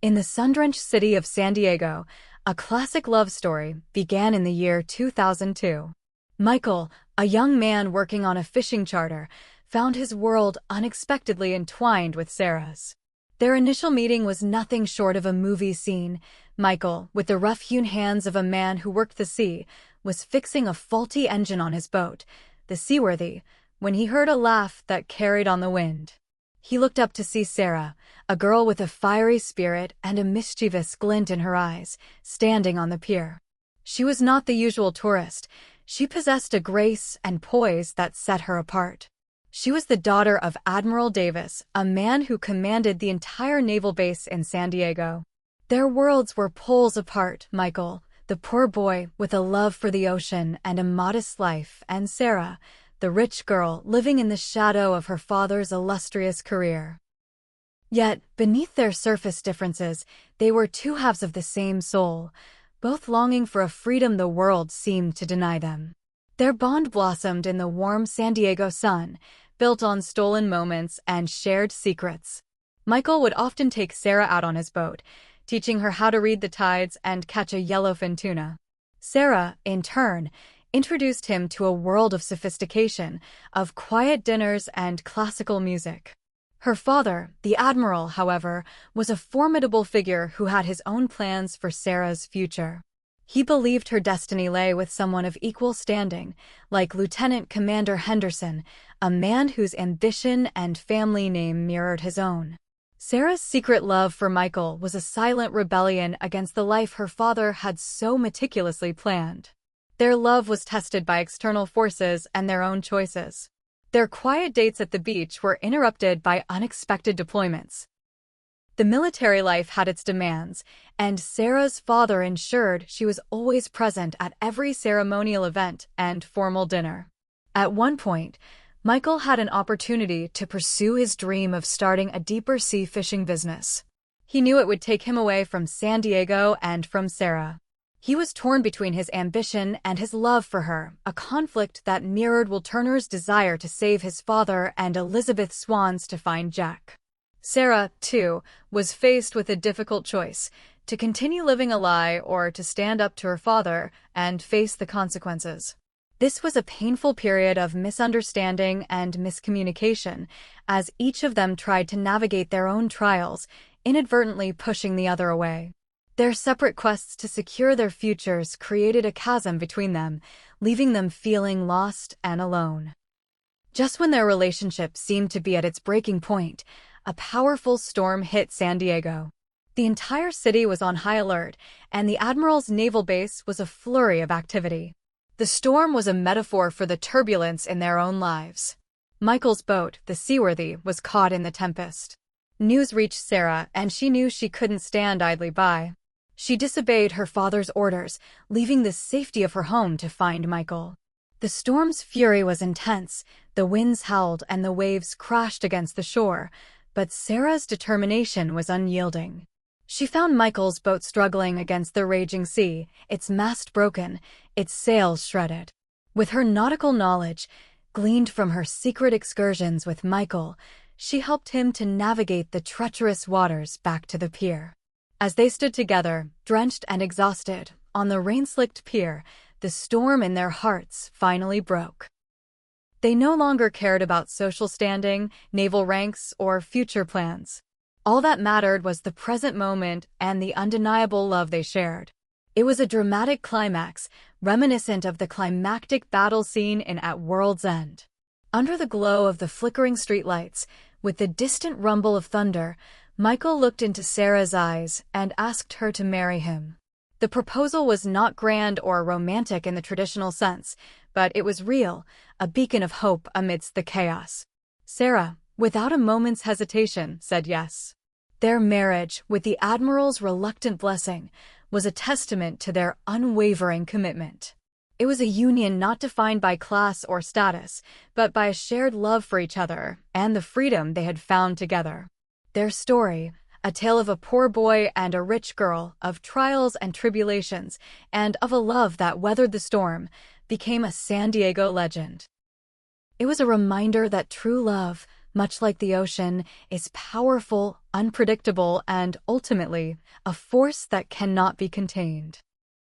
In the sun-drenched city of San Diego, a classic love story began in the year 2002. Michael, a young man working on a fishing charter, found his world unexpectedly entwined with Sarah's. Their initial meeting was nothing short of a movie scene. Michael, with the rough-hewn hands of a man who worked the sea, was fixing a faulty engine on his boat, the Seaworthy, when he heard a laugh that carried on the wind. He looked up to see Sarah, a girl with a fiery spirit and a mischievous glint in her eyes, standing on the pier. She was not the usual tourist. She possessed a grace and poise that set her apart. She was the daughter of Admiral Davis, a man who commanded the entire naval base in San Diego. Their worlds were poles apart. Michael, the poor boy with a love for the ocean and a modest life, and Sarah, the rich girl living in the shadow of her father's illustrious career. Yet, beneath their surface differences, they were two halves of the same soul, both longing for a freedom the world seemed to deny them. Their bond blossomed in the warm San Diego sun, built on stolen moments and shared secrets. Michael would often take Sarah out on his boat, teaching her how to read the tides and catch a yellowfin tuna. Sarah, in turn, introduced him to a world of sophistication, of quiet dinners and classical music. Her father, the Admiral, however, was a formidable figure who had his own plans for Sarah's future. He believed her destiny lay with someone of equal standing, like Lieutenant Commander Henderson, a man whose ambition and family name mirrored his own. Sarah's secret love for Michael was a silent rebellion against the life her father had so meticulously planned. Their love was tested by external forces and their own choices. Their quiet dates at the beach were interrupted by unexpected deployments. The military life had its demands, and Sarah's father ensured she was always present at every ceremonial event and formal dinner. At one point, Michael had an opportunity to pursue his dream of starting a deeper-sea fishing business. He knew it would take him away from San Diego and from Sarah. He was torn between his ambition and his love for her, a conflict that mirrored Will Turner's desire to save his father and Elizabeth Swan's to find Jack. Sarah, too, was faced with a difficult choice: to continue living a lie or to stand up to her father and face the consequences. This was a painful period of misunderstanding and miscommunication, as each of them tried to navigate their own trials, inadvertently pushing the other away. Their separate quests to secure their futures created a chasm between them, leaving them feeling lost and alone. Just when their relationship seemed to be at its breaking point, a powerful storm hit San Diego. The entire city was on high alert, and the Admiral's naval base was a flurry of activity. The storm was a metaphor for the turbulence in their own lives. Michael's boat, the Seaworthy, was caught in the tempest. News reached Sarah, and she knew she couldn't stand idly by. She disobeyed her father's orders, leaving the safety of her home to find Michael. The storm's fury was intense, the winds howled and the waves crashed against the shore, but Sarah's determination was unyielding. She found Michael's boat struggling against the raging sea, its mast broken, its sails shredded. With her nautical knowledge, gleaned from her secret excursions with Michael, she helped him to navigate the treacherous waters back to the pier. As they stood together, drenched and exhausted, on the rain-slicked pier, the storm in their hearts finally broke. They no longer cared about social standing, naval ranks, or future plans. All that mattered was the present moment and the undeniable love they shared. It was a dramatic climax, reminiscent of the climactic battle scene in At World's End. Under the glow of the flickering streetlights, with the distant rumble of thunder, Michael looked into Sarah's eyes and asked her to marry him. The proposal was not grand or romantic in the traditional sense, but it was real, a beacon of hope amidst the chaos. Sarah, without a moment's hesitation, said yes. Their marriage, with the Admiral's reluctant blessing, was a testament to their unwavering commitment. It was a union not defined by class or status, but by a shared love for each other and the freedom they had found together. Their story, a tale of a poor boy and a rich girl, of trials and tribulations, and of a love that weathered the storm, became a San Diego legend. It was a reminder that true love, much like the ocean, is powerful, unpredictable, and ultimately, a force that cannot be contained.